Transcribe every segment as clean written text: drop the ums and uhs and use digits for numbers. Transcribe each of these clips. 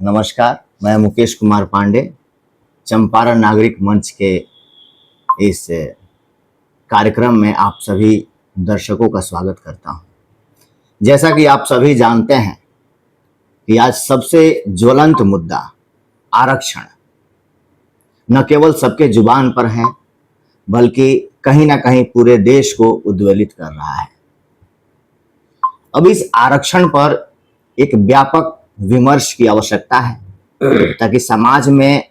नमस्कार, मैं मुकेश कुमार पांडे चंपारण नागरिक मंच के इस कार्यक्रम में आप सभी दर्शकों का स्वागत करता हूं। जैसा कि आप सभी जानते हैं कि आज सबसे ज्वलंत मुद्दा आरक्षण न केवल सबके जुबान पर है बल्कि कहीं ना कहीं पूरे देश को उद्वेलित कर रहा है। अब इस आरक्षण पर एक व्यापक विमर्श की आवश्यकता है ताकि समाज में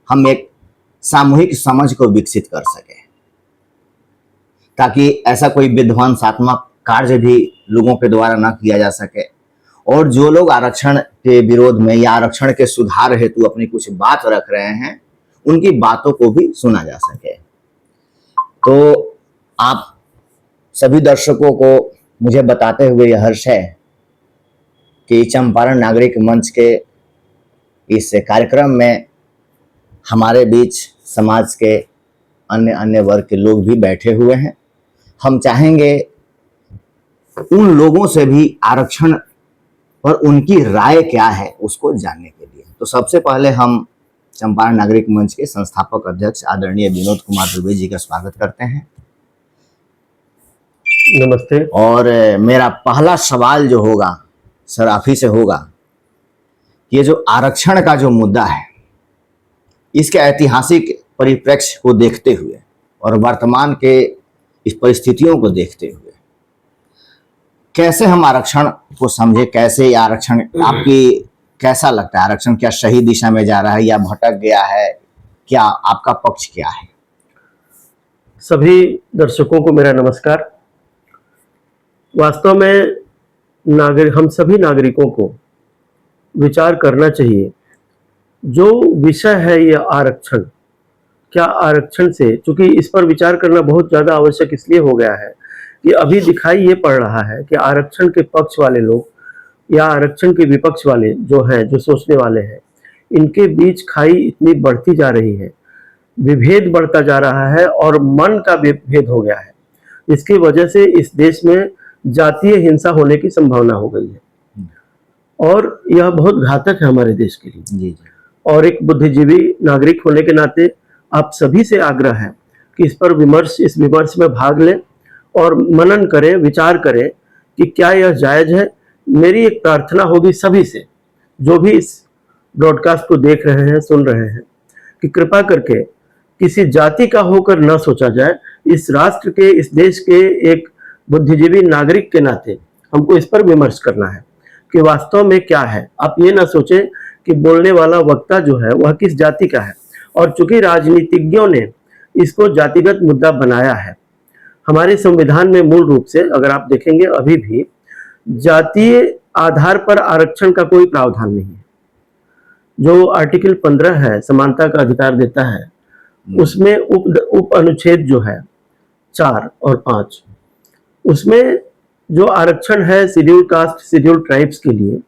हम एक सामूहिक समझ को विकसित कर सके, ताकि ऐसा कोई विध्वंसात्मक कार्य भी लोगों के द्वारा न किया जा सके और जो लोग आरक्षण के विरोध में या आरक्षण के सुधार हेतु अपनी कुछ बात रख रहे हैं उनकी बातों को भी सुना जा सके। तो आप सभी दर्शकों को मुझे बताते हुए यह हर्ष है कि चंपारण नागरिक मंच के इस कार्यक्रम में हमारे बीच समाज के अन्य अन्य वर्ग के लोग भी बैठे हुए हैं। हम चाहेंगे उन लोगों से भी आरक्षण पर उनकी राय क्या है उसको जानने के लिए। तो सबसे पहले हम चंपारण नागरिक मंच के संस्थापक अध्यक्ष आदरणीय विनोद कुमार दुबे जी का स्वागत करते हैं। नमस्ते। और मेरा पहला सवाल जो होगा सर आप ही से होगा, ये जो आरक्षण का जो मुद्दा है इसके ऐतिहासिक परिप्रेक्ष्य को देखते हुए और वर्तमान के इस परिस्थितियों को देखते हुए कैसे हम आरक्षण को समझे, कैसे आरक्षण आपकी कैसा लगता है? आरक्षण क्या सही दिशा में जा रहा है या भटक गया है? क्या आपका पक्ष क्या है? सभी दर्शकों को मेरा नमस्कार। वास्तव में हम सभी नागरिकों को विचार करना चाहिए। जो विषय है ये आरक्षण, क्या आरक्षण से, चूंकि इस पर विचार करना बहुत ज़्यादा आवश्यक इसलिए हो गया है कि अभी दिखाई ये पड़ रहा है कि आरक्षण के पक्ष वाले लोग या आरक्षण के विपक्ष वाले जो हैं, जो सोचने वाले हैं, इनके बीच खाई इतनी बढ़ती जा रही है, विभेद बढ़ता जा रहा है और मन का विभेद हो गया है। इसकी वजह से इस देश में जातीय हिंसा होने की संभावना हो गई है और यह बहुत घातक है हमारे देश के लिए। जी। और एक बुद्धिजीवी नागरिक होने के नाते आप सभी से आग्रह है कि इस विमर्श में भाग लें और मनन करें, विचार करें कि क्या यह जायज है। मेरी एक प्रार्थना होगी सभी से, जो भी इस ब्रॉडकास्ट को देख रहे हैं, सुन रहे हैं, कि कृपा करके किसी जाति का होकर न सोचा जाए। इस राष्ट्र के, इस देश के एक बुद्धिजीवी नागरिक के नाते हमको इस पर विमर्श करना है कि वास्तव में क्या है। आप ये ना सोचें कि बोलने वाला वक्ता जो है वह किस जाति का है। और चूंकि राजनीतिज्ञों ने इसको जातिगत मुद्दा बनाया है, हमारे संविधान में मूल रूप से अगर आप देखेंगे अभी भी जातीय आधार पर आरक्षण का कोई प्रावधान नहीं है। जो आर्टिकल 15 है, समानता का अधिकार देता है, उसमें उप अनुच्छेद जो है 4 और 5, उसमें जो आरक्षण है शेड्यूल कास्ट, शेड्यूल ट्राइब्स के लिए,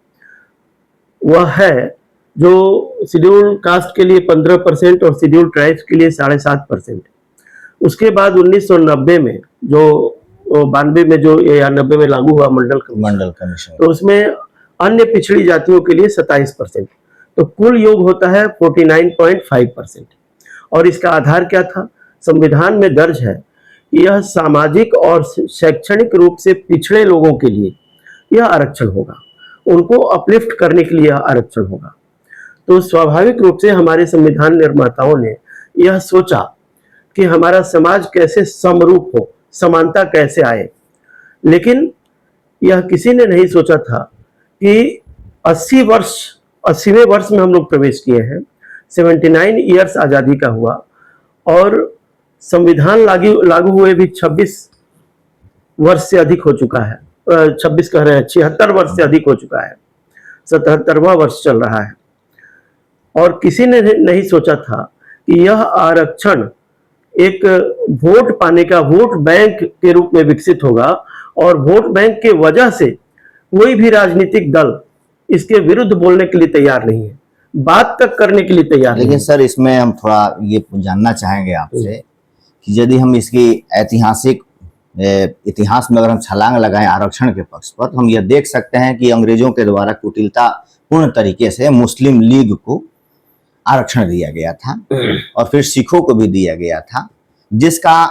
वह है जो शेड्यूल कास्ट के लिए 15% और शेड्यूल ट्राइब्स के लिए 7.5%। उसके बाद 1990 में जो 92 में जो या 90 में लागू हुआ मंडल कमीशन, तो उसमें अन्य पिछड़ी जातियों के लिए 27%। तो कुल योग होता है 49.5%। और इसका आधार क्या था? संविधान में दर्ज है यह सामाजिक और शैक्षणिक रूप से पिछड़े लोगों के लिए यह आरक्षण होगा, उनको अपलिफ्ट करने के लिए यह आरक्षण होगा। तो स्वाभाविक रूप से हमारे संविधान निर्माताओं ने यह सोचा कि हमारा समाज कैसे समरूप हो, समानता कैसे आए। लेकिन यह किसी ने नहीं सोचा था कि 80वें वर्ष में हम लोग प्रवेश किए हैं, 79 ईयर्स आज़ादी का हुआ और संविधान लागू हुए भी 26 वर्ष से अधिक हो चुका है। 26 कह रहे हैं, 76 वर्ष से अधिक हो चुका है, 77वां वर्ष चल रहा है। और किसी ने नहीं सोचा था कि यह आरक्षण एक वोट पाने का, वोट बैंक के रूप में विकसित होगा और वोट बैंक के वजह से कोई भी राजनीतिक दल इसके विरुद्ध बोलने के लिए तैयार नहीं है, बात तक करने के लिए तैयार नहीं है। लेकिन सर इसमें हम थोड़ा ये जानना चाहेंगे आपसे कि यदि हम इसकी ऐतिहासिक इतिहास में अगर हम छलांग लगाएं आरक्षण के पक्ष पर, तो हम यह देख सकते हैं कि अंग्रेजों के द्वारा कुटिलतापूर्ण तरीके से मुस्लिम लीग को आरक्षण दिया गया था और फिर सिखों को भी दिया गया था, जिसका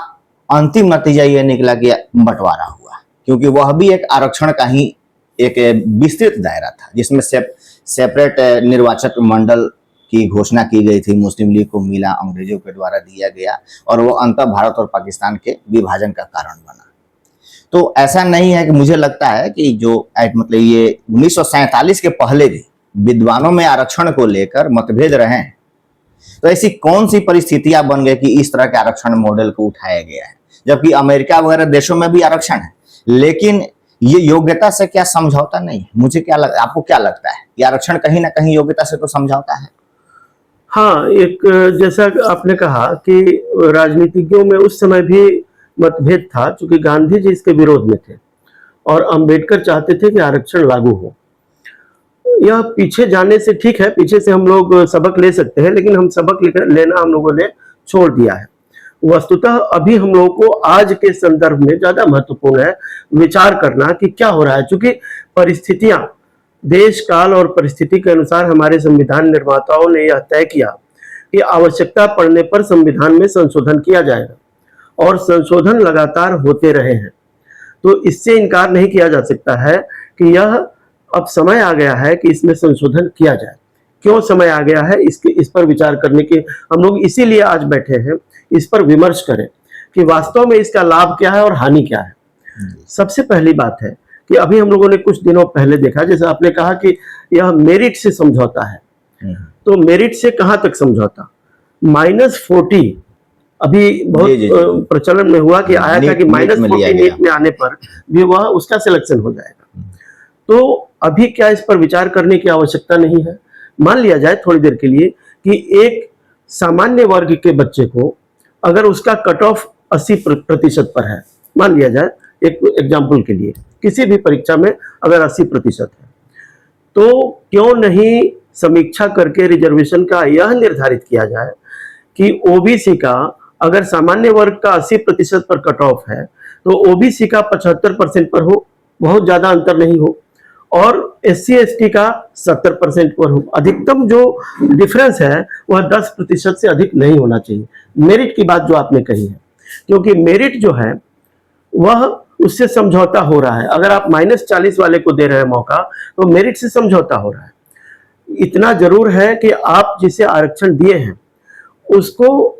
अंतिम नतीजा यह निकला कि बंटवारा हुआ, क्योंकि वह भी एक आरक्षण का ही एक विस्तृत दायरा था, जिसमें सेपरेट निर्वाचक मंडल की घोषणा की गई थी, मुस्लिम लीग को मिला, अंग्रेजों के द्वारा दिया गया और वो अंततः भारत और पाकिस्तान के विभाजन का कारण बना। तो ऐसा नहीं है कि मुझे लगता है कि जो मतलब ये 1947 के पहले भी विद्वानों में आरक्षण को लेकर मतभेद रहे हैं, तो ऐसी कौन सी परिस्थितियां बन गई कि इस तरह के आरक्षण मॉडल को उठाया गया है, जबकि अमेरिका वगैरह देशों में भी आरक्षण है, लेकिन ये योग्यता से क्या समझौता नहीं है? मुझे क्या आपको क्या लगता है कि आरक्षण कहीं ना कहीं योग्यता से तो समझौता है? हाँ, एक जैसा आपने कहा कि राजनीतिज्ञों में उस समय भी मतभेद था, क्योंकि गांधी जी इसके विरोध में थे और अंबेडकर चाहते थे कि आरक्षण लागू हो। यह पीछे जाने से ठीक है, पीछे से हम लोग सबक ले सकते हैं, लेकिन हम सबक लेना हम लोगों ने छोड़ दिया है। वस्तुतः अभी हम लोगों को आज के संदर्भ में ज्यादा महत्वपूर्ण है विचार करना कि क्या हो रहा है, क्योंकि परिस्थितियां देश काल और परिस्थिति के अनुसार हमारे संविधान निर्माताओं ने यह तय किया कि आवश्यकता पड़ने पर संविधान में संशोधन किया जाएगा और संशोधन लगातार होते रहे हैं। तो इससे इनकार नहीं किया जा सकता है कि यह अब समय आ गया है कि इसमें संशोधन किया जाए। क्यों समय आ गया है इस पर विचार करने के हम लोग इसीलिए आज बैठे हैं, इस पर विमर्श करें कि वास्तव में इसका लाभ क्या है और हानि क्या है। सबसे पहली बात है कि अभी हम लोगों ने कुछ दिनों पहले देखा, जैसे आपने कहा कि यह मेरिट से समझौता है, तो मेरिट से कहां तक समझौता? -40 अभी बहुत प्रचलन में हुआ कि आया था कि -40 नीट में आने पर भी वह उसका सिलेक्शन हो जाएगा। तो अभी क्या इस पर विचार करने की आवश्यकता नहीं है? मान लिया जाए थोड़ी देर के लिए कि एक सामान्य वर्ग के बच्चे को अगर उसका कट ऑफ 80% पर है, मान लिया जाए एक एग्जाम्पल के लिए, किसी भी परीक्षा में अगर 80% है, तो क्यों नहीं समीक्षा करके रिजर्वेशन का यह निर्धारित किया जाए कि ओबीसी का अगर सामान्य वर्ग का 80% पर कट ऑफ है तो ओबीसी का 75% पर हो, बहुत ज्यादा अंतर नहीं हो, और SC ST का 70% पर हो। अधिकतम जो डिफरेंस है वह 10% से अधिक नहीं होना चाहिए। मेरिट की बात जो आपने कही है, क्योंकि मेरिट जो है वह उससे समझौता हो रहा है। अगर आप -40 वाले को दे रहे हैं मौका, तो मेरिट से समझौता हो रहा है। इतना जरूर है कि आप जिसे आरक्षण दिए हैं उसको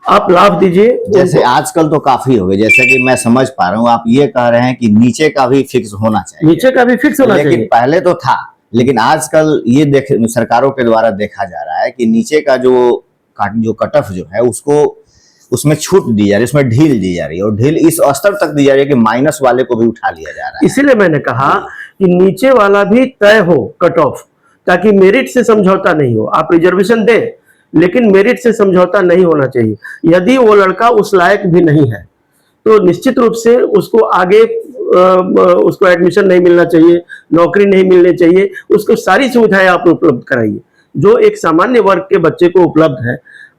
आप लाभ दीजिए। जैसे आजकल तो काफी हो गए, जैसे कि मैं समझ पा रहा हूँ आप ये कह रहे हैं कि नीचे का भी फिक्स होना चाहिए, नीचे का भी फिक्स होना चाहिए, लेकिन पहले तो था, लेकिन आजकल ये सरकारों के द्वारा देखा जा रहा है कि नीचे का जो कट ऑफ जो है उसको उसमें छूट दी जा रही है, उसमें ढील दी जा रही है, और ढील इस स्तर तक दी जा रही है कि माइनस वाले को भी उठा लिया जा रहा है। इसीलिए मैंने कहा कि नीचे वाला भी तय हो कट ऑफ, ताकि मेरिट से समझौता नहीं हो। आप रिजर्वेशन दें, लेकिन मेरिट से समझौता नहीं होना चाहिए। यदि वो लड़का उस लायक भी नहीं है तो निश्चित रूप से उसको आगे उसको एडमिशन नहीं मिलना चाहिए, नौकरी नहीं मिलनी चाहिए, उसको सारी सुविधाएं आप उपलब्ध कराइए जो एक सामान्य वर्ग के बच्चे को उपलब्ध है।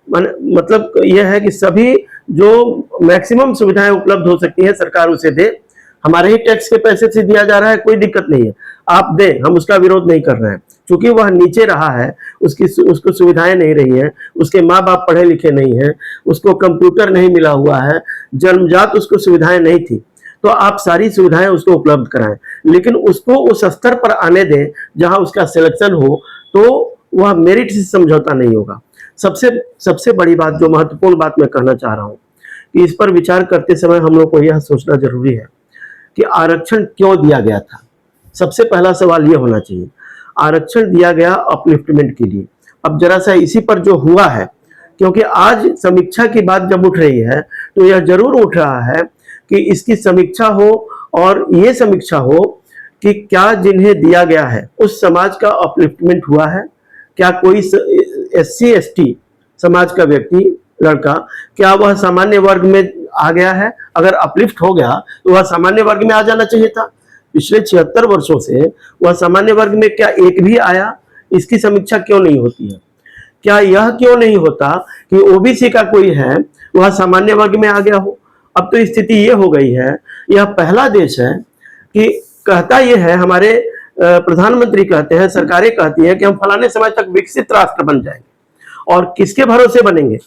मतलब यह है कि सभी जो मैक्सिमम सुविधाएं उपलब्ध हो सकती हैं सरकार उसे दे। हमारे ही टैक्स के पैसे से दिया जा रहा है, कोई दिक्कत नहीं है, आप दें, हम उसका विरोध नहीं कर रहे हैं। क्योंकि वह नीचे रहा है, उसको सुविधाएं नहीं रही हैं, उसके माँ बाप पढ़े लिखे नहीं हैं, उसको कंप्यूटर नहीं मिला हुआ है, जन्मजात उसको सुविधाएं नहीं थी, तो आप सारी सुविधाएं उसको उपलब्ध कराएं, लेकिन उसको उस स्तर पर आने दें जहां उसका सिलेक्शन हो, तो वह मेरिट से समझौता नहीं होगा। सबसे बड़ी बात, जो महत्वपूर्ण बात मैं कहना चाह रहा हूं कि इस पर विचार करते समय हम लोग को यह सोचना जरूरी है कि आरक्षण क्यों दिया गया था। सबसे पहला सवाल यह होना चाहिए, आरक्षण दिया गया अपलिफ्टमेंट के लिए। अब जरा सा इसी पर जो हुआ है, क्योंकि आज समीक्षा की बात जब उठ रही है तो यह जरूर उठ रहा है कि इसकी समीक्षा हो, और ये समीक्षा हो कि क्या जिन्हें दिया गया है उस समाज का अपलिफ्टमेंट हुआ है, क्या कोई SC ST समाज का व्यक्ति लड़का, क्या वह सामान्य वर्ग में आ गया है? अगर अपलिफ्ट हो गया तो वह सामान्य वर्ग में आ जाना चाहिए था। पिछले 76 वर्षों से वह सामान्य वर्ग में क्या एक भी आया? इसकी समीक्षा क्यों नहीं होती है? क्या यह क्यों नहीं होता कि ओबीसी का कोई है वह सामान्य वर्ग में आ गया हो? अब तो स्थिति ये हो गई है, यह पहला देश है कि कहता ये है, हमारे प्रधानमंत्री कहते हैं, सरकारें कहती हैं कि हम फलाने समय तक विकसित राष्ट्र बन जाएंगे। और किसके भरोसे बनेंगे?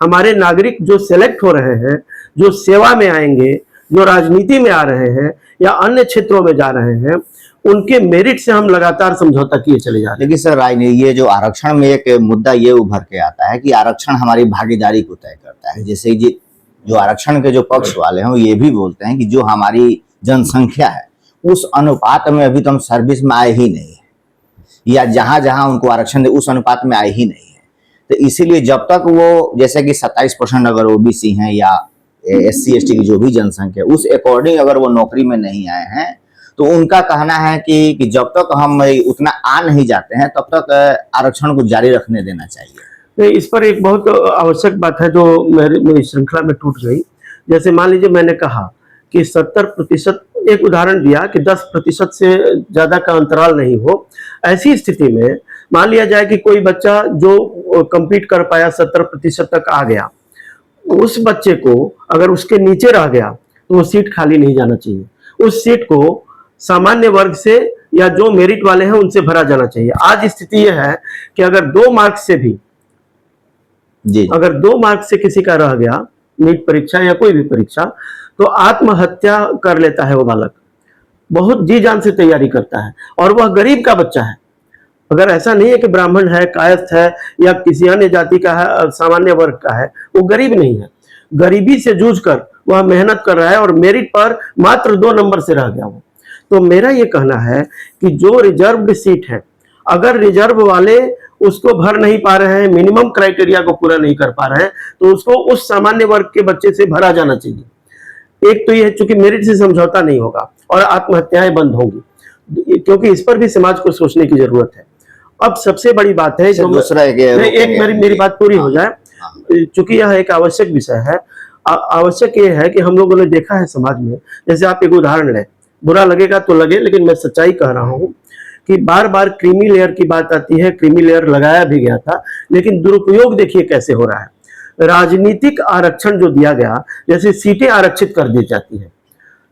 हमारे नागरिक जो सेलेक्ट हो रहे हैं, जो सेवा में आएंगे, जो राजनीति में आ रहे हैं या अन्य क्षेत्रों में जा रहे हैं, उनके मेरिट से हम लगातार समझौता किए चले जा रहे हैं। लेकिन सर राजनीति, ये जो आरक्षण में एक मुद्दा ये उभर के आता है कि आरक्षण हमारी भागीदारी को तय करता है। जैसे कि जो आरक्षण के जो पक्ष वाले हैं वो ये भी बोलते हैं कि जो हमारी जनसंख्या है उस अनुपात में अभी तो हम सर्विस में आए ही नहीं है, या जहां जहां उनको आरक्षण दे उस अनुपात में आए ही नहीं है। तो इसीलिए जब तक वो, जैसे कि 27% अगर ओबीसी हैं या SC ST की जो भी जनसंख्या उस अकॉर्डिंग अगर वो नौकरी में नहीं आए हैं, तो उनका कहना है कि जब तक हम उतना आ नहीं जाते हैं तब तक आरक्षण को जारी रखने देना चाहिए। इस पर एक बहुत आवश्यक बात है जो मेरी श्रृंखला में टूट गई। जैसे मान लीजिए मैंने कहा कि 70%, एक उदाहरण दिया कि 10% से ज्यादा का अंतराल नहीं हो। ऐसी स्थिति में मान लिया जाए कि कोई बच्चा जो कंपीट कर पाया 70% तक आ गया, उस बच्चे को अगर उसके नीचे रह गया तो वो सीट खाली नहीं जाना चाहिए। उस सीट को सामान्य वर्ग से या जो मेरिट वाले हैं उनसे भरा जाना चाहिए। आज स्थिति यह है कि अगर 2 मार्क से भी जी, अगर 2 मार्क से किसी का रह गया नीट परीक्षा या कोई भी परीक्षा, तो आत्महत्या कर लेता है वो बालक, बहुत जी जान से तैयारी करता है, और वह गरीब का बच्चा है। अगर ऐसा नहीं है कि ब्राह्मण है, कायस्थ है या किसी अन्य जाति का है, सामान्य वर्ग का है, वो गरीब नहीं है। गरीबी से जूझकर वह मेहनत कर रहा है और मेरिट पर मात्र 2 नंबर से रह गया वो। तो मेरा ये कहना है कि जो रिजर्व्ड सीट है, अगर रिजर्व वाले उसको भर नहीं पा रहे हैं, मिनिमम क्राइटेरिया को पूरा नहीं कर पा रहे हैं, तो उसको उस सामान्य वर्ग के बच्चे से भरा जाना चाहिए। एक तो ये है, चूंकि मेरिट से समझौता नहीं होगा और आत्महत्याएं बंद होंगी, क्योंकि इस पर भी समाज को सोचने की जरूरत है। अब सबसे बड़ी बात है, दूसरा एक मेरी बात पूरी हो जाए, चूंकि यह एक आवश्यक विषय है। आवश्यक ये है कि हम लोगों ने देखा है समाज में, जैसे आप एक उदाहरण लें, बुरा लगेगा तो लगे, लेकिन मैं सच्चाई कह रहा हूं कि बार बार क्रीमी लेयर की बात आती है। क्रीमी लेयर लगाया भी गया था, लेकिन दुरुपयोग देखिए कैसे हो रहा है। राजनीतिक आरक्षण जो दिया गया, जैसे सीटें आरक्षित कर दी जाती है,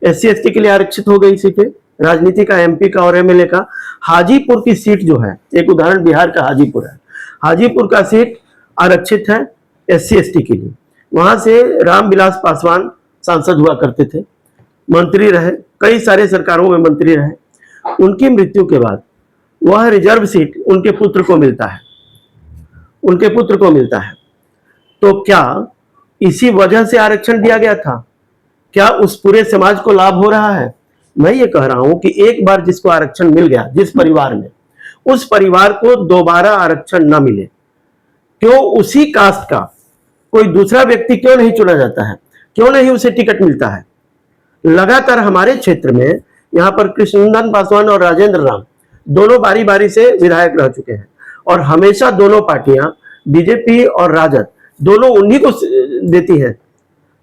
SC ST के लिए आरक्षित हो गई सीटें, राजनीति का, MP का और MLA का। हाजीपुर की सीट जो है, एक उदाहरण बिहार का हाजीपुर है, हाजीपुर का सीट आरक्षित है SC ST के लिए। वहां से रामविलास पासवान सांसद हुआ करते थे, मंत्री रहे, कई सारे सरकारों में मंत्री रहे। उनकी मृत्यु के बाद वह रिजर्व सीट उनके पुत्र को मिलता है, उनके पुत्र को मिलता है। तो क्या इसी वजह से आरक्षण दिया गया था? क्या उस पूरे समाज को लाभ हो रहा है? मैं ये कह रहा हूं कि एक बार जिसको आरक्षण मिल गया, जिस परिवार में, उस परिवार को दोबारा आरक्षण न मिले। क्यों उसी कास्ट का कोई दूसरा व्यक्ति क्यों नहीं चुना जाता है? क्यों नहीं उसे टिकट मिलता है? लगातार हमारे क्षेत्र में यहाँ पर कृष्णनंदन पासवान और राजेंद्र राम दोनों बारी बारी से विधायक रह चुके हैं, और हमेशा दोनों पार्टियां, BJP और राजद, दोनों उन्हीं को देती है।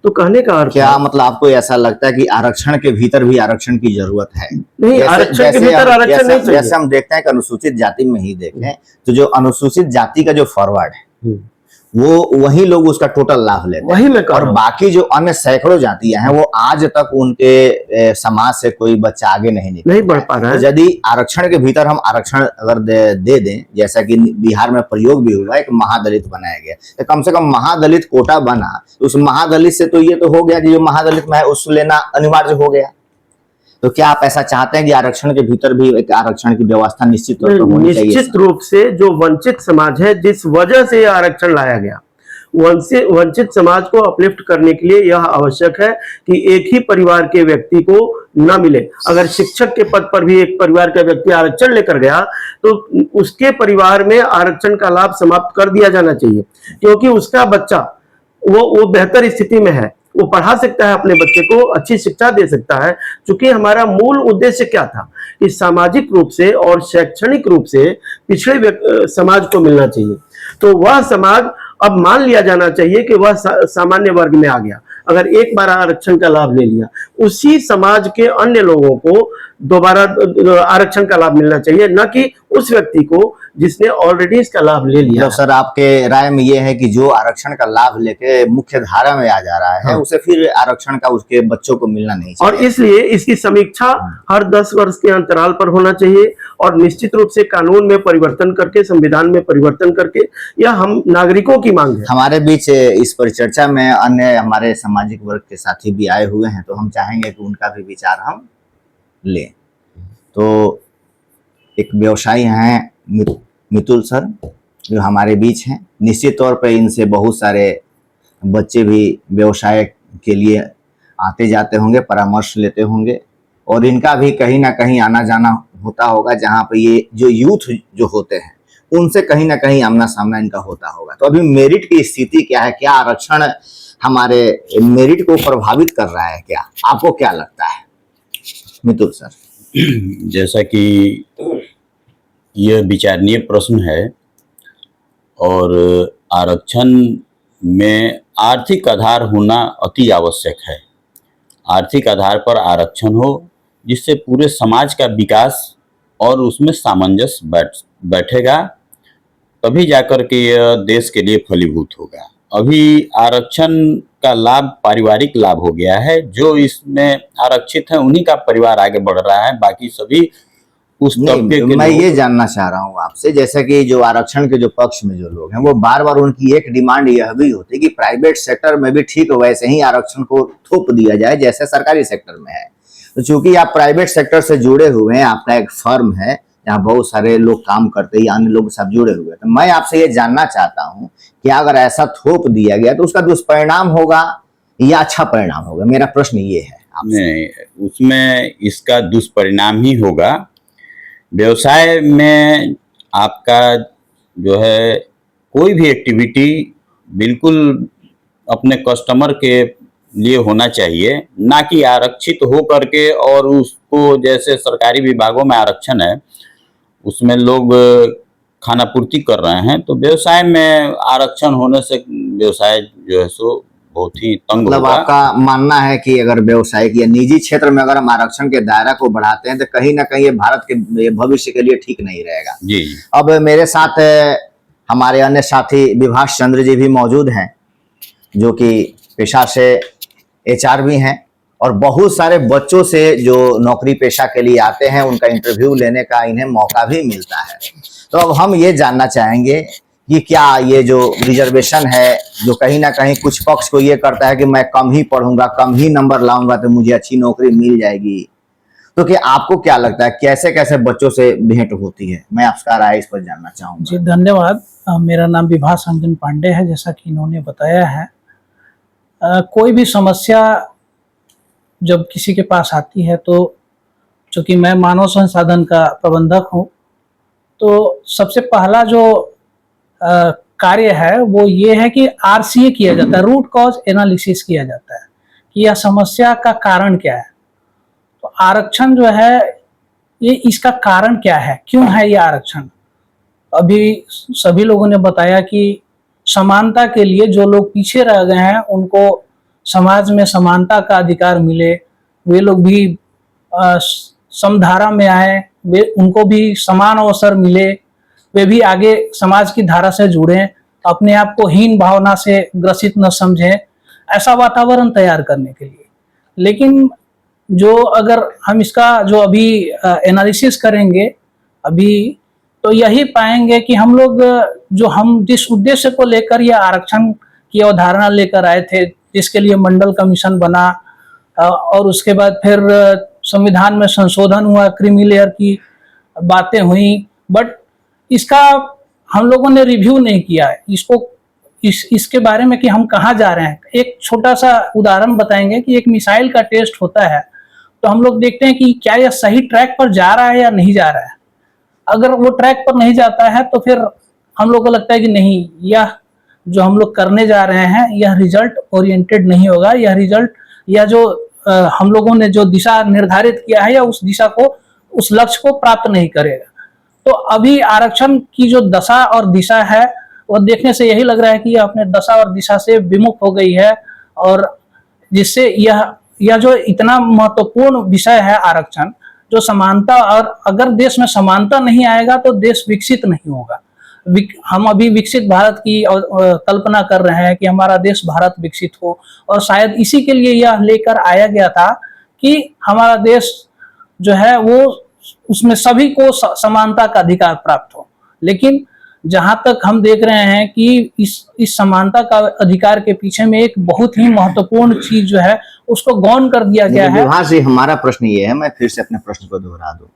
तो कहने का अर्थ क्या मतलब आपको ऐसा लगता है कि आरक्षण के भीतर भी आरक्षण की जरूरत है? नहीं, आरक्षण के भीतर आरक्षण नहीं चाहिए। जैसे हम देखते हैं कि अनुसूचित जाति में ही देखें तो जो अनुसूचित जाति का जो फॉरवर्ड है वो वही लोग उसका टोटल लाभ लेते हैं, वही मैं कह और रहा हूं। बाकी जो अन्य सैकड़ों जातियां हैं वो आज तक उनके समाज से कोई बच्चा आगे नहीं बढ़ पा रहा है। तो यदि आरक्षण के भीतर हम आरक्षण अगर दे दें, जैसा कि बिहार में प्रयोग भी हुआ, एक महादलित बनाया गया, तो कम से कम महादलित कोटा बना, तो उस महादलित से तो ये तो हो गया कि जो महादलित में है उसको लेना अनिवार्य हो गया। तो क्या आप ऐसा चाहते हैं कि आरक्षण के भीतर भी एक आरक्षण की व्यवस्था निश्चित तौर पर होनी चाहिए? निश्चित रूप से जो वंचित समाज है, जिस वजह से आरक्षण लाया गया, वंचित समाज को अपलिफ्ट करने के लिए यह आवश्यक है कि एक ही परिवार के व्यक्ति को न मिले। अगर शिक्षक के पद पर भी एक परिवार का व्यक्ति आरक्षण लेकर गया तो उसके परिवार में आरक्षण का लाभ समाप्त कर दिया जाना चाहिए, क्योंकि उसका बच्चा वो बेहतर स्थिति में है, वो पढ़ा सकता है अपने बच्चे को, अच्छी शिक्षा दे सकता है। क्योंकि हमारा मूल उद्देश्य क्या था कि सामाजिक रूप से और शैक्षणिक रूप से पिछड़े समाज को मिलना चाहिए। तो वह समाज अब मान लिया जाना चाहिए कि वह सामान्य वर्ग में आ गया। अगर एक बार आरक्षण का लाभ ले लिया, उसी समाज के अन्य लोगों को दोबारा आरक्षण का लाभ मिलना चाहिए, न कि उस व्यक्ति को जिसने ऑलरेडी इसका लाभ ले लिया। मतलब सर आपके राय में ये है कि जो आरक्षण का लाभ लेके मुख्य धारा में आ जा रहा है, हाँ। उसे फिर आरक्षण का उसके बच्चों को मिलना नहीं चाहिए। और इसलिए इसकी समीक्षा हर 10 वर्ष के अंतराल पर होना चाहिए और निश्चित रूप से कानून में परिवर्तन करके, संविधान में परिवर्तन करके, यह हम नागरिकों की मांग है। हमारे बीच इस परिचर्चा में अन्य हमारे सामाजिक वर्ग के साथी भी आए हुए हैं, तो हम चाहेंगे कि उनका भी विचार हम लें। तो एक व्यवसायी हैं मितुल सर, जो हमारे बीच हैं। निश्चित तौर पर इनसे बहुत सारे बच्चे भी व्यवसाय के लिए आते जाते होंगे, परामर्श लेते होंगे, और इनका भी कहीं ना कहीं आना जाना होता होगा, जहाँ पे ये जो यूथ जो होते हैं उनसे कहीं ना कहीं आमना सामना इनका होता होगा। तो अभी मेरिट की स्थिति क्या है? क्या आरक्षण हमारे मेरिट को प्रभावित कर रहा है क्या? आपको क्या लगता है मितुल सर? जैसा कि यह विचारणीय प्रश्न है, और आरक्षण में आर्थिक आधार होना अति आवश्यक है। आर्थिक आधार पर आरक्षण हो जिससे पूरे समाज का विकास और उसमें सामंजस्य बैठेगा, तभी जाकर के यह देश के लिए फलीभूत होगा। अभी आरक्षण का लाभ पारिवारिक लाभ हो गया है, जो इसमें आरक्षित है उन्हीं का परिवार आगे बढ़ रहा है, बाकी सभी उस तबके के मैं ये जानना चाह रहा हूँ आपसे, जैसे कि जो आरक्षण के जो पक्ष में जो लोग हैं, वो बार बार उनकी एक डिमांड यह भी होती है कि प्राइवेट सेक्टर में भी ठीक वैसे ही आरक्षण को थोप दिया जाए जैसे सरकारी सेक्टर में है। तो चूंकि आप प्राइवेट सेक्टर से जुड़े हुए हैं, आपका एक फर्म है जहाँ बहुत सारे लोग काम करते हैं, अन्य लोग सब जुड़े हुए हैं, तो मैं आपसे ये जानना चाहता हूँ कि अगर ऐसा थोप दिया गया तो उसका दुष्परिणाम होगा या अच्छा परिणाम होगा? मेरा प्रश्न ये है आपसे। नहीं, उसमें इसका दुष्परिणाम ही होगा। व्यवसाय में आपका जो है कोई भी एक्टिविटी बिल्कुल अपने कस्टमर के लिए होना चाहिए, ना कि आरक्षित हो करके, और उसको जैसे सरकारी विभागों में आरक्षण है उसमें लोग खाना पूर्ति कर रहे हैं, तो व्यवसाय में आरक्षण होने से व्यवसाय जो है सो बहुत ही तंग मतलब होगा। आपका मानना है कि अगर व्यवसायिक या निजी क्षेत्र में अगर हम आरक्षण के दायरा को बढ़ाते हैं तो कहीं ना कहीं ये भारत के भविष्य के लिए ठीक नहीं रहेगा। जी। अब मेरे साथ हमारे अन्य साथी विभाष चंद्र जी भी मौजूद हैं, जो कि पेशा से एचआर भी हैं, और बहुत सारे बच्चों से जो नौकरी पेशा के लिए आते हैं उनका इंटरव्यू लेने का इन्हें मौका भी मिलता है। तो अब हम ये जानना चाहेंगे कि क्या ये जो रिजर्वेशन है, जो कहीं ना कहीं कुछ पक्ष को ये करता है कि मैं कम ही पढ़ूंगा, कम ही नंबर लाऊंगा तो मुझे अच्छी नौकरी मिल जाएगी, तो क्या आपको क्या लगता है कैसे कैसे बच्चों से भेंट होती है? मैं आपका राय इस पर जानना चाहूंगा। जी धन्यवाद। मेरा नाम विभाष रंजन पांडे है, जैसा कि इन्होंने बताया है। कोई भी समस्या जब किसी के पास आती है, तो चूँकि मैं मानव संसाधन का प्रबंधक हूँ, तो सबसे पहला जो कार्य है वो ये है कि आरसीए किया जाता है, रूट कॉज एनालिसिस किया जाता है कि यह समस्या का कारण क्या है। तो आरक्षण जो है ये इसका कारण क्या है, क्यों है ये आरक्षण? अभी सभी लोगों ने बताया कि समानता के लिए जो लोग पीछे रह गए हैं उनको समाज में समानता का अधिकार मिले, वे लोग भी समधारा में आए, वे उनको भी समान अवसर मिले, वे भी आगे समाज की धारा से जुड़ें, अपने आप को हीन भावना से ग्रसित न समझें, ऐसा वातावरण तैयार करने के लिए। लेकिन जो अगर हम इसका जो अभी एनालिसिस करेंगे अभी, तो यही पाएंगे कि हम लोग हम जिस उद्देश्य को लेकर यह आरक्षण की अवधारणा लेकर आए थे, जिसके लिए मंडल कमीशन बना और उसके बाद फिर संविधान में संशोधन हुआ, क्रीमी लेयर की बातें हुई, बट इसका हम लोगों ने रिव्यू नहीं किया है इसके बारे में कि हम कहाँ जा रहे हैं। एक छोटा सा उदाहरण बताएंगे कि एक मिसाइल का टेस्ट होता है, तो हम लोग देखते हैं कि क्या यह सही ट्रैक पर जा रहा है या नहीं जा रहा है। अगर वो ट्रैक पर नहीं जाता है तो फिर हम लोग को लगता है कि नहीं, यह जो हम लोग करने जा रहे हैं यह रिजल्ट ओरिएंटेड नहीं होगा, यह रिजल्ट या जो हम लोगों ने जो दिशा निर्धारित किया है या उस दिशा को, उस लक्ष्य को प्राप्त नहीं करेगा। तो अभी आरक्षण की जो दशा और दिशा है वो देखने से यही लग रहा है कि यह अपने दशा और दिशा से विमुख हो गई है और जिससे यह जो इतना महत्वपूर्ण विषय है आरक्षण, जो समानता, और अगर देश में समानता नहीं आएगा तो देश विकसित नहीं होगा। हम अभी विकसित भारत की कल्पना कर रहे हैं कि हमारा देश भारत विकसित हो, और शायद इसी के लिए यह लेकर आया गया था कि हमारा देश जो है वो उसमें सभी को समानता का अधिकार प्राप्त हो। लेकिन जहां तक हम देख रहे हैं कि इस समानता का अधिकार के पीछे में एक बहुत ही महत्वपूर्ण चीज जो है उसको गौण कर दिया गया है। विभाग से हमारा प्रश्न ये है, मैं फिर से अपने प्रश्न को दोहरा दूं,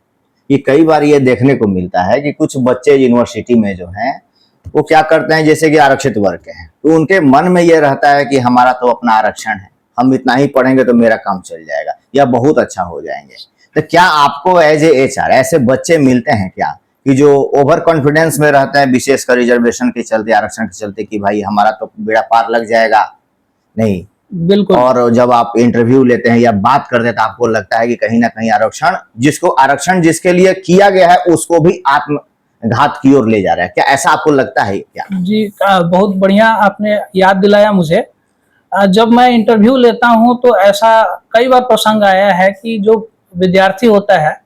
कि कई बार ये देखने को मिलता है कि कुछ बच्चे यूनिवर्सिटी में जो हैं वो क्या करते हैं, जैसे कि आरक्षित वर्ग के हैं, तो उनके मन में ये रहता है कि हमारा तो अपना आरक्षण है, हम इतना ही पढ़ेंगे तो मेरा काम चल जाएगा या बहुत अच्छा हो जाएंगे। तो क्या आपको एज ए HR ऐसे बच्चे मिलते हैं क्या, कि जो ओवर कॉन्फिडेंस में रहते हैं, विशेषकर रिजर्वेशन के चलते, आरक्षण के चलते, कि भाई हमारा तो बेड़ा पार लग जाएगा? नहीं, बिल्कुल। और जब आप इंटरव्यू लेते हैं या बात करते हैं तो आपको लगता है कि कहीं ना कहीं आरक्षण जिसके लिए किया गया है उसको भी आत्मघात की ओर ले जा रहा है। क्या ऐसा आपको लगता है क्या? जी, बहुत बढ़िया आपने याद दिलाया मुझे। जब मैं इंटरव्यू लेता हूं तो ऐसा कई बार प्रसंग आया है कि जो विद्यार्थी होता है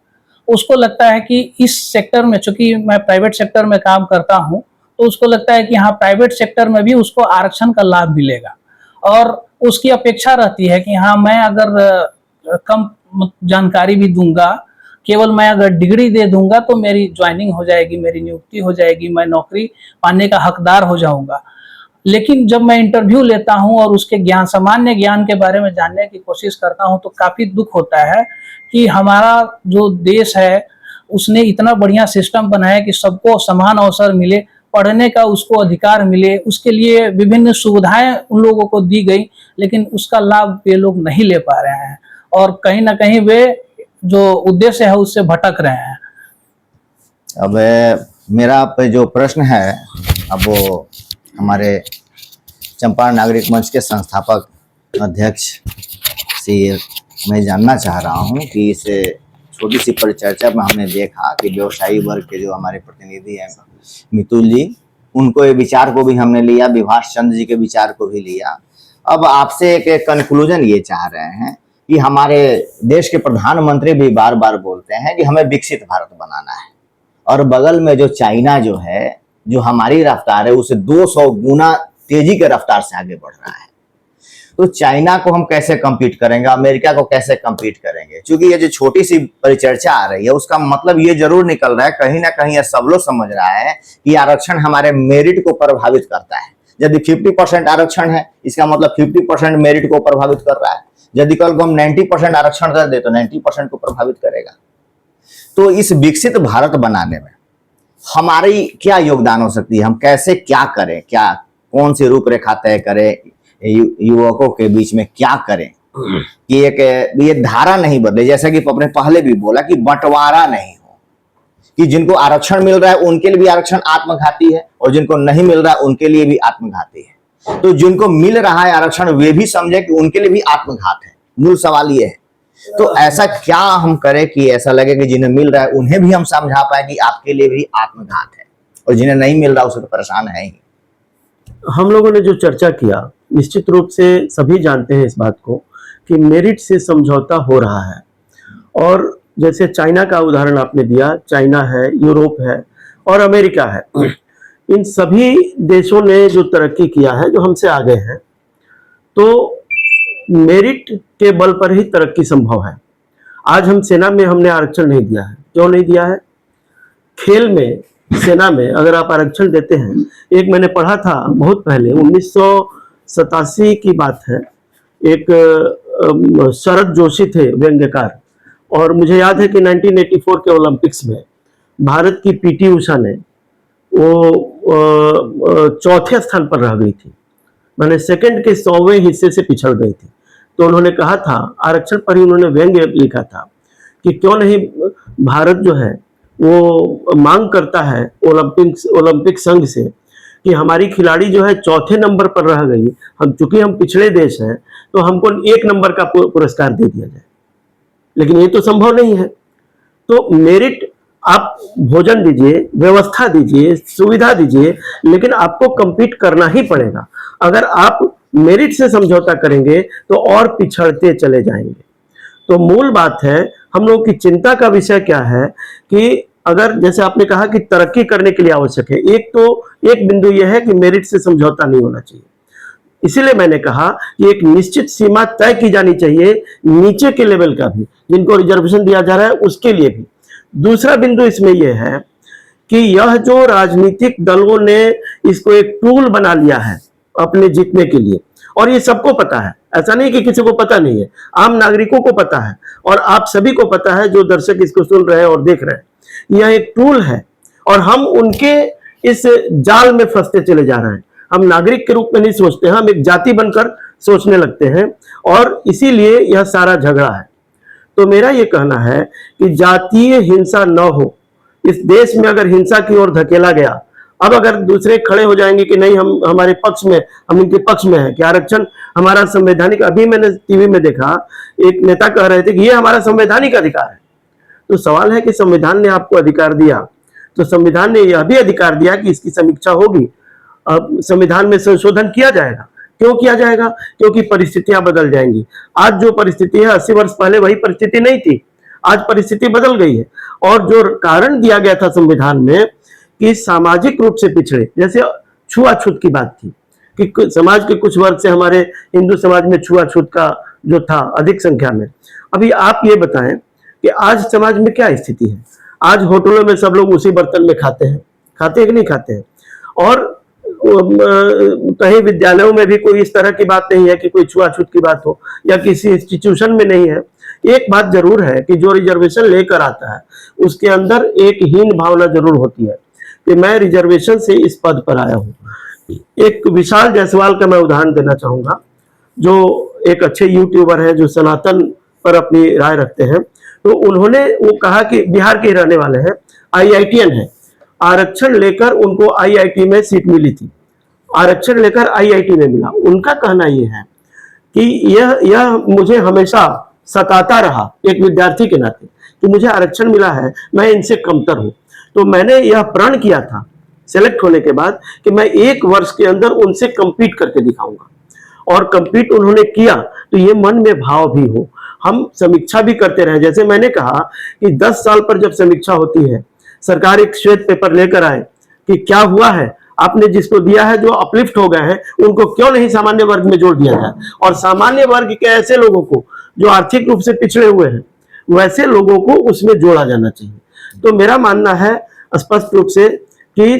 उसको लगता है कि इस सेक्टर में, चूंकि मैं प्राइवेट सेक्टर में काम करता हूं, तो उसको लगता है कि हाँ, प्राइवेट सेक्टर में भी उसको आरक्षण का लाभ मिलेगा, और उसकी अपेक्षा रहती है कि हाँ, मैं अगर कम जानकारी भी दूंगा, केवल मैं अगर डिग्री दे दूंगा तो मेरी ज्वाइनिंग हो जाएगी, मेरी नियुक्ति हो जाएगी, मैं नौकरी पाने का हकदार हो जाऊंगा। लेकिन जब मैं इंटरव्यू लेता हूं और उसके सामान्य ज्ञान के बारे में जानने की कोशिश करता हूं, तो काफी दुख होता है कि हमारा जो देश है उसने इतना बढ़िया सिस्टम बनाया कि सबको समान अवसर मिले, पढ़ने का उसको अधिकार मिले, उसके लिए विभिन्न सुविधाएं उन लोगों को दी गई, लेकिन उसका लाभ वे लोग नहीं ले पा रहे हैं, और कहीं ना कहीं वे जो उद्देश्य है उससे भटक रहे हैं। अब मेरा आप जो प्रश्न है, अब वो हमारे चंपारण नागरिक मंच के संस्थापक अध्यक्ष से मैं जानना चाह रहा हूं कि इस छोटी सी परिचर्चा में हमने देखा कि व्यवसायी वर्ग के जो हमारे प्रतिनिधि हैं मितुल जी, उनको ये विचार को भी हमने लिया, विभाष चंद्र जी के विचार को भी लिया। अब आपसे एक कंक्लूजन ये चाह रहे हैं कि हमारे देश के प्रधानमंत्री भी बार बार बोलते हैं कि हमें विकसित भारत बनाना है, और बगल में जो चाइना जो है, जो हमारी रफ्तार है उससे 200 गुना तेजी के रफ्तार से आगे बढ़ रहा है, तो चाइना को हम कैसे कम्पीट करेंगे, अमेरिका को कैसे कम्पीट करेंगे? क्योंकि ये जो छोटी सी परिचर्चा आ रही है उसका मतलब ये जरूर निकल रहा है, कहीं ना कहीं ये सब लोग समझ रहा है कि आरक्षण हमारे मेरिट को प्रभावित करता है। यदि 50% आरक्षण है, इसका मतलब 50% मेरिट को प्रभावित कर रहा है। यदि कल को हम 90% आरक्षण कर दे तो 90% को प्रभावित करेगा। तो इस विकसित भारत बनाने में हमारी क्या योगदान हो सकती है? हम कैसे क्या करें, क्या कौन सी रूपरेखा तय करें, युवकों के बीच में क्या करें कि ये धारा नहीं बदले, जैसा कि आपने पहले भी बोला कि बंटवारा नहीं हो, कि जिनको आरक्षण मिल रहा है उनके लिए भी आरक्षण आत्मघाती है और जिनको नहीं मिल रहा है उनके लिए भी आत्मघाती है। तो जिनको मिल रहा है आरक्षण वे भी समझे कि उनके लिए भी आत्मघात है। मूल सवाल ये है। तो ऐसा क्या हम करें कि ऐसा लगे कि जिन्हें मिल रहा है उन्हें भी हम समझा पाए कि आपके लिए भी आत्मघात है, और जिन्हें नहीं मिल रहा उसे तो परेशान है ही। हम लोगों ने जो चर्चा किया, निश्चित रूप से सभी जानते हैं इस बात को कि मेरिट से समझौता हो रहा है। और जैसे चाइना का उदाहरण आपने दिया, चाइना है, यूरोप है और अमेरिका है, इन सभी देशों ने जो तरक्की किया है, जो हमसे आगे हैं, तो मेरिट के बल पर ही तरक्की संभव है। आज हम सेना में हमने आरक्षण नहीं दिया है। क्यों नहीं दिया है? खेल में, सेना में अगर आप आरक्षण देते हैं, एक मैंने पढ़ा था बहुत पहले, 1987 की बात है, एक शरद जोशी थे व्यंग्यकार, और मुझे याद है कि 1984 के ओलंपिक्स में भारत की पीटी उषा ने वो चौथे स्थान पर रह गई थी, मैंने सेकंड के 100वें हिस्से से पिछड़ गई थी। तो उन्होंने कहा था, आरक्षण पर ही उन्होंने व्यंग्य लिखा था कि क्यों नहीं भारत जो है वो मांग करता है ओलंपिक संघ से कि हमारी खिलाड़ी जो है चौथे नंबर पर रह गई, हम चूंकि हम पिछड़े देश हैं तो हमको 1 नंबर का पुरस्कार दे दिया जाए। लेकिन ये तो संभव नहीं है। तो मेरिट, आप भोजन दीजिए, व्यवस्था दीजिए, सुविधा दीजिए, लेकिन आपको compete करना ही पड़ेगा। अगर आप मेरिट से समझौता करेंगे तो और पिछड़ते चले जाएंगे। तो मूल बात है, हम लोगों की चिंता का विषय क्या है कि अगर जैसे आपने कहा कि तरक्की करने के लिए आवश्यक है, एक बिंदु यह है कि मेरिट से समझौता नहीं होना चाहिए। इसीलिए मैंने कहा कि एक निश्चित सीमा तय की जानी चाहिए, नीचे के लेवल का भी, जिनको रिजर्वेशन दिया जा रहा है उसके लिए भी। दूसरा बिंदु इसमें यह है कि यह जो राजनीतिक दलों ने इसको एक टूल बना लिया है अपने जीतने के लिए, और ये सबको पता है, ऐसा नहीं कि किसी को पता नहीं है, आम नागरिकों को पता है और आप सभी को पता है जो दर्शक इसको सुन रहे हैं और देख रहे हैं। यह एक टूल है और हम उनके इस जाल में फंसते चले जा रहे हैं। हम नागरिक के रूप में नहीं सोचते, हम एक जाति बनकर सोचने लगते हैं और इसीलिए यह सारा झगड़ा है। तो मेरा ये कहना है कि जातीय हिंसा न हो। इस देश में अगर हिंसा की ओर धकेला गया, अब अगर दूसरे खड़े हो जाएंगे कि नहीं, हम हमारे पक्ष में, हम इनके पक्ष में है कि आरक्षण हमारा संवैधानिक, अभी मैंने टीवी में देखा एक नेता कह रहे थे कि ये हमारा संवैधानिक अधिकार है। तो सवाल है कि संविधान ने आपको अधिकार दिया, तो संविधान ने यह भी अधिकार दिया कि इसकी समीक्षा होगी, अब संविधान में संशोधन किया जाएगा। क्यों किया जाएगा? क्योंकि परिस्थितियां बदल जाएंगी। आज जो परिस्थिति है 80 वर्ष पहले वही परिस्थिति नहीं थी, आज परिस्थिति बदल गई है। और जो कारण दिया गया था संविधान में कि सामाजिक रूप से पिछड़े, जैसे छुआछूत की बात थी कि समाज के कुछ वर्ग से, हमारे हिंदू समाज में छुआछूत का जो था अधिक संख्या में। अभी आप ये बताएं कि आज समाज में क्या स्थिति है। आज होटलों में सब लोग उसी बर्तन में खाते हैं कि नहीं खाते हैं, और कहीं विद्यालयों में भी कोई इस तरह की बात नहीं है कि कोई छुआछूत की बात हो, या किसी इंस्टीट्यूशन में नहीं है। एक बात जरूर है कि जो रिजर्वेशन लेकर आता है उसके अंदर एक हीन भावना जरूर होती है कि मैं रिजर्वेशन से इस पद पर आया हूं। एक विशाल जायसवाल का मैं उदाहरण देना चाहूंगा, जो एक अच्छे यूट्यूबर हैं, जो सनातन पर अपनी राय रखते हैं। तो उन्होंने वो कहा कि बिहार के रहने वाले हैं, IITian है, आरक्षण लेकर उनको IIT में सीट मिली थी, आरक्षण लेकर IIT में मिला। उनका कहना यह है कि यह मुझे हमेशा सताता रहा एक विद्यार्थी के नाते कि मुझे आरक्षण मिला है, मैं इनसे कमतर हूं। तो मैंने यह प्रण किया था सेलेक्ट होने के बाद कि मैं 1 वर्ष के अंदर उनसे कंपीट करके दिखाऊंगा, और कंपीट उन्होंने किया। तो ये मन में भाव भी हो, हम समीक्षा भी करते रहे। जैसे मैंने कहा कि 10 साल पर जब समीक्षा होती है, सरकार एक श्वेत पेपर लेकर आए कि क्या हुआ है, आपने जिसको दिया है, जो अपलिफ्ट हो गए हैं, उनको क्यों नहीं सामान्य वर्ग में जोड़ दिया जाए, और सामान्य वर्ग के ऐसे लोगों को जो आर्थिक रूप से पिछड़े हुए हैं, वैसे लोगों को उसमें जोड़ा जाना चाहिए। तो मेरा मानना है स्पष्ट रूप से कि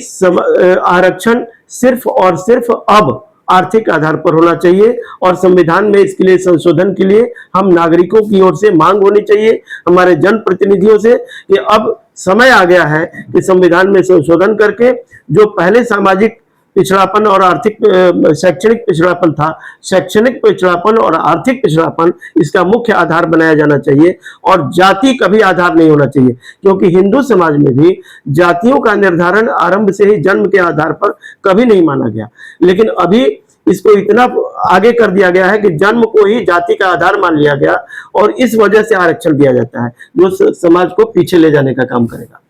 आरक्षण सिर्फ और सिर्फ अब आर्थिक आधार पर होना चाहिए, और संविधान में इसके लिए संशोधन के लिए हम नागरिकों की ओर से मांग होनी चाहिए, हमारे जनप्रतिनिधियों से, कि अब समय आ गया है कि संविधान में संशोधन करके जो पहले सामाजिक पिछड़ापन और आर्थिक शैक्षणिक पिछड़ापन था, शैक्षणिक पिछड़ापन और आर्थिक पिछड़ापन इसका मुख्य आधार बनाया जाना चाहिए, और जाति कभी आधार नहीं होना चाहिए। क्योंकि हिंदू समाज में भी जातियों का निर्धारण आरंभ से ही जन्म के आधार पर कभी नहीं माना गया, लेकिन अभी इसको इतना आगे कर दिया गया है कि जन्म को ही जाति का आधार मान लिया गया, और इस वजह से आरक्षण दिया जाता है जो समाज को पीछे ले जाने का काम करेगा।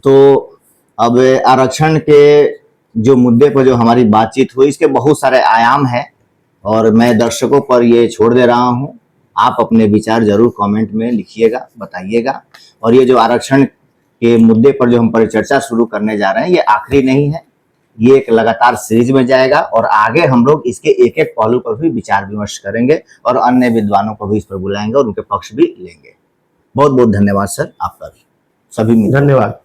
तो अब आरक्षण के जो मुद्दे पर जो हमारी बातचीत हुई, इसके बहुत सारे आयाम हैं और मैं दर्शकों पर ये छोड़ दे रहा हूं। आप अपने विचार जरूर कमेंट में लिखिएगा, बताइएगा। और ये जो आरक्षण के मुद्दे पर जो हम परिचर्चा शुरू करने जा रहे हैं, ये आखिरी नहीं है, ये एक लगातार सीरीज में जाएगा, और आगे हम लोग इसके एक एक पहलू पर भी विचार विमर्श करेंगे और अन्य विद्वानों को भी इस पर बुलाएंगे और उनके पक्ष भी लेंगे। बहुत बहुत धन्यवाद सर, आपका भी। सभी धन्यवाद।